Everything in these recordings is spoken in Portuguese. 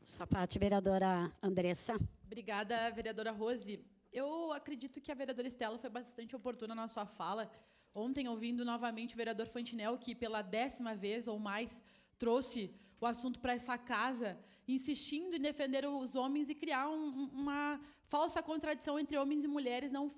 Sua parte, vereadora Andressa. Obrigada, vereadora Rose. Eu acredito que a vereadora Estela foi bastante oportuna na sua fala. Ontem, ouvindo novamente o vereador Fantinel, que pela 10ª vez ou mais trouxe o assunto para essa casa, insistindo em defender os homens e criar uma falsa contradição entre homens e mulheres, não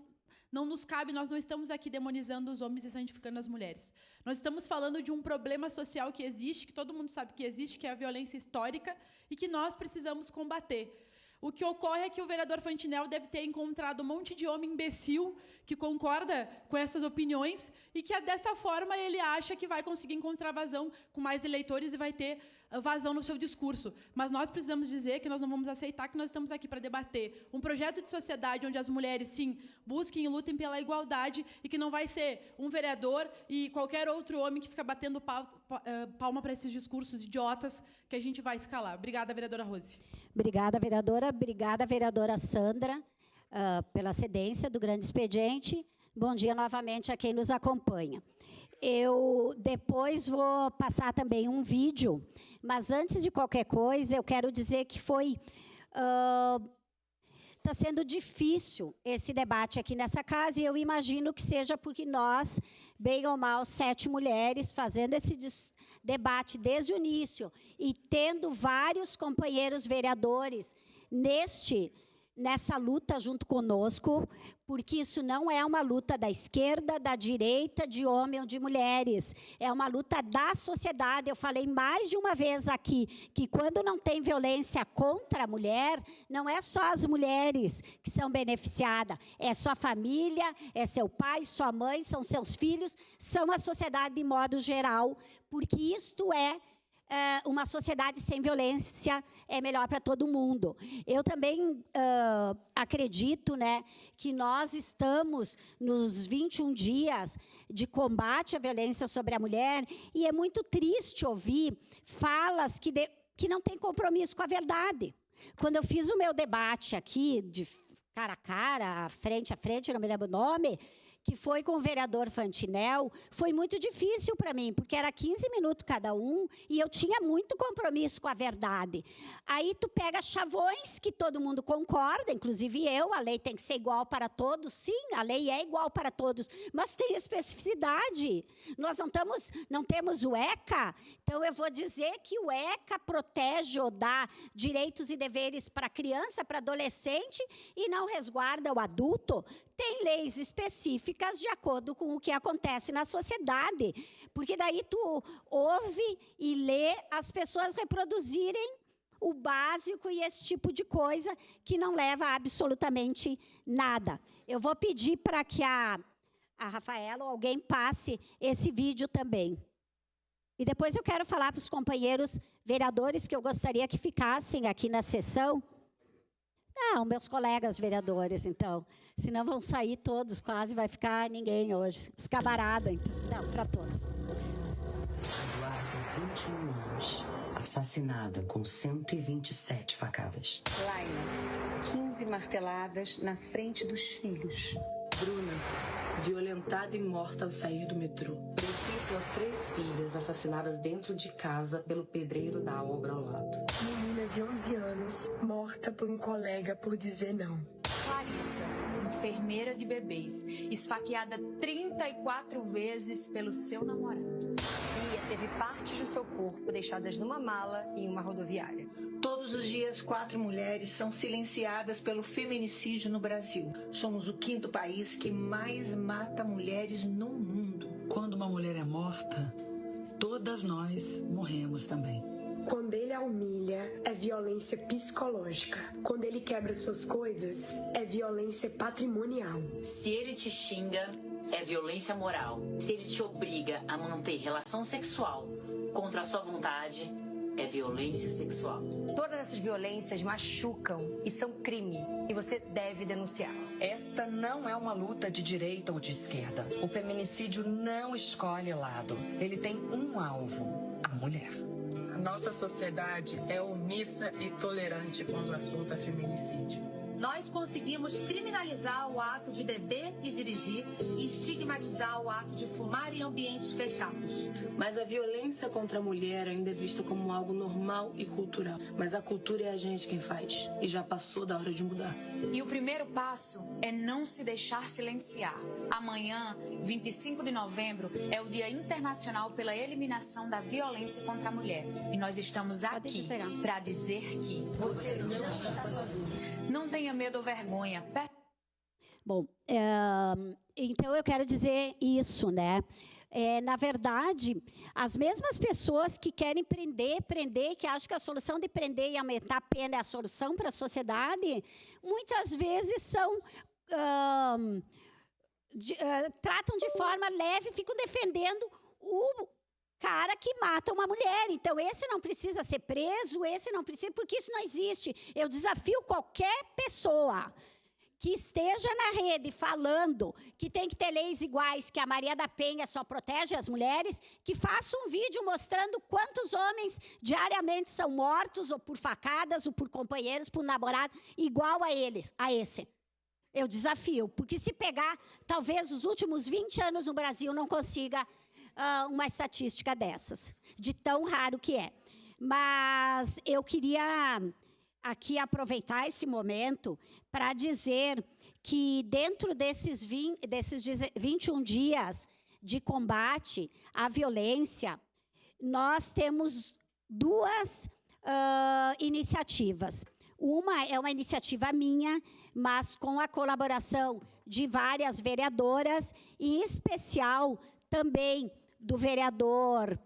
nos cabe, nós não estamos aqui demonizando os homens e santificando as mulheres. Nós estamos falando de um problema social que existe, que todo mundo sabe que existe, que é a violência histórica, e que nós precisamos combater. O que ocorre é que o vereador Fantinel deve ter encontrado um monte de homem imbecil que concorda com essas opiniões e que, dessa forma, ele acha que vai conseguir encontrar vazão com mais eleitores e vai ter vazão no seu discurso. Mas nós precisamos dizer que nós não vamos aceitar que nós estamos aqui para debater um projeto de sociedade onde as mulheres, sim, busquem e lutem pela igualdade e que não vai ser um vereador e qualquer outro homem que fica batendo palma para esses discursos idiotas que a gente vai escalar. Obrigada, vereadora Rose. Obrigada, vereadora. Obrigada, vereadora Sandra, pela cedência do grande expediente. Bom dia novamente a quem nos acompanha. Eu depois vou passar também um vídeo, mas antes de qualquer coisa, eu quero dizer que está sendo difícil esse debate aqui nessa casa, e eu imagino que seja porque nós, bem ou mal, 7 mulheres, fazendo esse debate desde o início e tendo vários companheiros vereadores nessa luta junto conosco, porque isso não é uma luta da esquerda, da direita, de homem ou de mulheres. É uma luta da sociedade. Eu falei mais de uma vez aqui que quando não tem violência contra a mulher, não é só as mulheres que são beneficiadas, é sua família, é seu pai, sua mãe, são seus filhos, são a sociedade de modo geral, porque isto é uma sociedade sem violência é melhor para todo mundo. Eu também acredito, né, que nós estamos nos 21 dias de combate à violência sobre a mulher, e é muito triste ouvir falas que não têm compromisso com a verdade. Quando eu fiz o meu debate aqui, de cara a cara, frente a frente, não me lembro o nome, que foi com o vereador Fantinel, foi muito difícil para mim, porque era 15 minutos cada um, e eu tinha muito compromisso com a verdade. Aí tu pega chavões que todo mundo concorda, inclusive eu, a lei tem que ser igual para todos. Sim, a lei é igual para todos, mas tem especificidade. Nós não temos o ECA, então eu vou dizer que o ECA protege ou dá direitos e deveres para criança, para adolescente, e não resguarda o adulto. Tem leis específicas de acordo com o que acontece na sociedade, porque daí tu ouve e lê as pessoas reproduzirem o básico e esse tipo de coisa que não leva a absolutamente nada. Eu vou pedir para que a Rafaela ou alguém passe esse vídeo também. E depois eu quero falar para os companheiros vereadores que eu gostaria que ficassem aqui na sessão. Não, meus colegas vereadores, então. Senão vão sair todos, quase vai ficar ninguém hoje. Os camaradas, então. Não, para todos. Eduardo, 21 anos, assassinada com 127 facadas. Laila, 15 marteladas na frente dos filhos. Bruna, violentada e morta ao sair do metrô. Preci, suas 3 filhas assassinadas dentro de casa pelo pedreiro da obra ao lado. Menina de 11 anos, morta por um colega por dizer não. Clarissa, enfermeira de bebês, esfaqueada 34 vezes pelo seu namorado. Bia teve partes do seu corpo deixadas numa mala em uma rodoviária. Todos os dias, 4 mulheres são silenciadas pelo feminicídio no Brasil. Somos o 5º país que mais mata mulheres no mundo. Quando uma mulher é morta, todas nós morremos também. Quando ele a humilha, é violência psicológica. Quando ele quebra suas coisas, é violência patrimonial. Se ele te xinga, é violência moral. Se ele te obriga a manter relação sexual contra a sua vontade, é violência sexual. Todas essas violências machucam e são crime, e você deve denunciar. Esta não é uma luta de direita ou de esquerda. O feminicídio não escolhe lado. Ele tem um alvo, a mulher. A nossa sociedade é omissa e tolerante quando o assunto é feminicídio. Nós conseguimos criminalizar o ato de beber e dirigir e estigmatizar o ato de fumar em ambientes fechados. Mas a violência contra a mulher ainda é vista como algo normal e cultural. Mas a cultura é a gente quem faz. E já passou da hora de mudar. E o primeiro passo é não se deixar silenciar. Amanhã, 25 de novembro, é o Dia Internacional pela Eliminação da Violência contra a Mulher. E nós estamos aqui para dizer que você não está sozinho. Não tenha medo ou vergonha. Bom, então eu quero dizer isso, né? Na verdade, as mesmas pessoas que querem prender, que acham que a solução de prender e aumentar a pena é a solução para a sociedade, muitas vezes tratam de forma leve e ficam defendendo o cara que mata uma mulher. Então, esse não precisa ser preso, esse não precisa, porque isso não existe. Eu desafio qualquer pessoa que esteja na rede falando que tem que ter leis iguais, que a Maria da Penha só protege as mulheres, que faça um vídeo mostrando quantos homens diariamente são mortos, ou por facadas, ou por companheiros, por namorado, igual a esse. Eu desafio, porque se pegar, talvez os últimos 20 anos no Brasil não consiga uma estatística dessas, de tão raro que é. Mas eu queria aqui aproveitar esse momento para dizer que dentro desses 21 dias de combate à violência, nós temos duas iniciativas. Uma é uma iniciativa minha, mas com a colaboração de várias vereadoras, e em especial também do vereador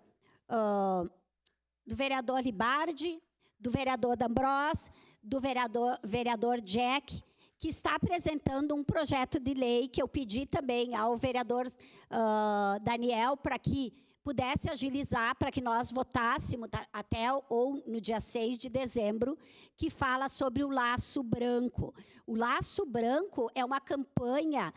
Libardi, do vereador D'Ambros, do vereador Jack, que está apresentando um projeto de lei que eu pedi também ao vereador Daniel para que pudesse agilizar, para que nós votássemos até ou no dia 6 de dezembro, que fala sobre o Laço Branco. O Laço Branco é uma campanha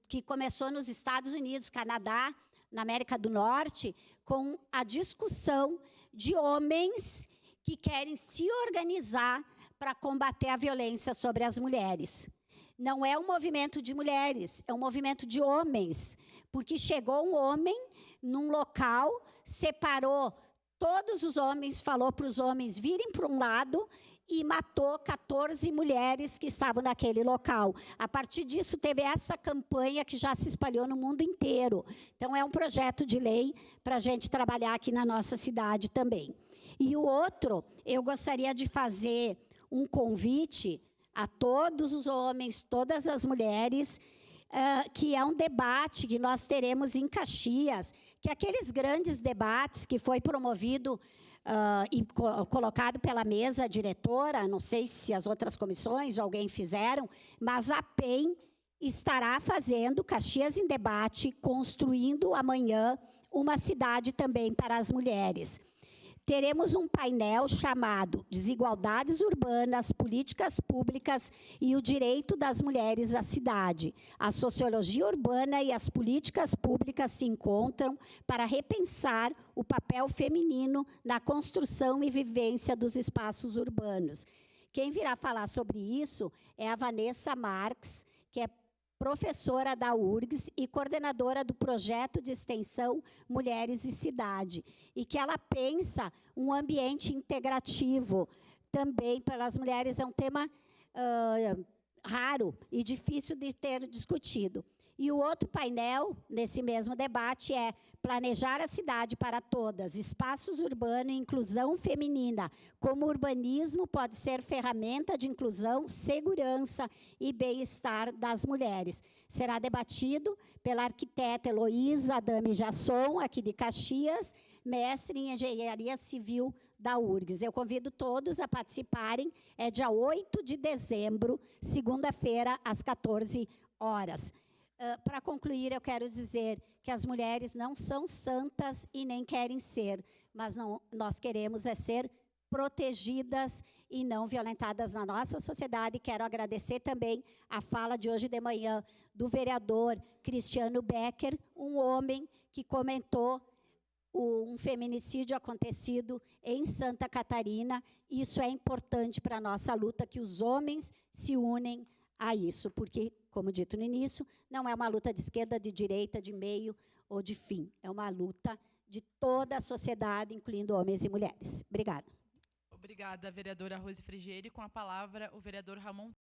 que começou nos Estados Unidos, Canadá, na América do Norte, com a discussão de homens que querem se organizar para combater a violência sobre as mulheres. Não é um movimento de mulheres, é um movimento de homens, porque chegou um homem num local, separou todos os homens, falou para os homens virem para um lado e matou 14 mulheres que estavam naquele local. A partir disso, teve essa campanha que já se espalhou no mundo inteiro. Então, é um projeto de lei para a gente trabalhar aqui na nossa cidade também. E o outro, eu gostaria de fazer um convite a todos os homens, todas as mulheres, que é um debate que nós teremos em Caxias, que aqueles grandes debates que foi promovido e colocado pela mesa diretora, não sei se as outras comissões ou alguém fizeram, mas a PEN estará fazendo Caxias em Debate, construindo amanhã uma cidade também para as mulheres. Teremos um painel chamado Desigualdades Urbanas, Políticas Públicas e o Direito das Mulheres à Cidade. A sociologia urbana e as políticas públicas se encontram para repensar o papel feminino na construção e vivência dos espaços urbanos. Quem virá falar sobre isso é a Vanessa Marques, que é professora da URGS e coordenadora do projeto de extensão Mulheres e Cidade, e que ela pensa um ambiente integrativo também para as mulheres. É um tema raro e difícil de ter discutido. E o outro painel, nesse mesmo debate, é Planejar a Cidade para Todas, Espaços Urbanos e Inclusão Feminina, como o urbanismo pode ser ferramenta de inclusão, segurança e bem-estar das mulheres. Será debatido pela arquiteta Heloísa Adame Jasson, aqui de Caxias, mestre em Engenharia Civil da URGS. Eu convido todos a participarem, é dia 8 de dezembro, segunda-feira, às 14 horas. Para concluir, eu quero dizer que as mulheres não são santas e nem querem ser, mas nós queremos ser protegidas e não violentadas na nossa sociedade. Quero agradecer também a fala de hoje de manhã do vereador Cristiano Becker, um homem que comentou um feminicídio acontecido em Santa Catarina. Isso é importante para a nossa luta, que os homens se unem a isso, porque, como dito no início, não é uma luta de esquerda, de direita, de meio ou de fim. É uma luta de toda a sociedade, incluindo homens e mulheres. Obrigada. Obrigada, vereadora Rose Frigieri. Com a palavra, o vereador Ramon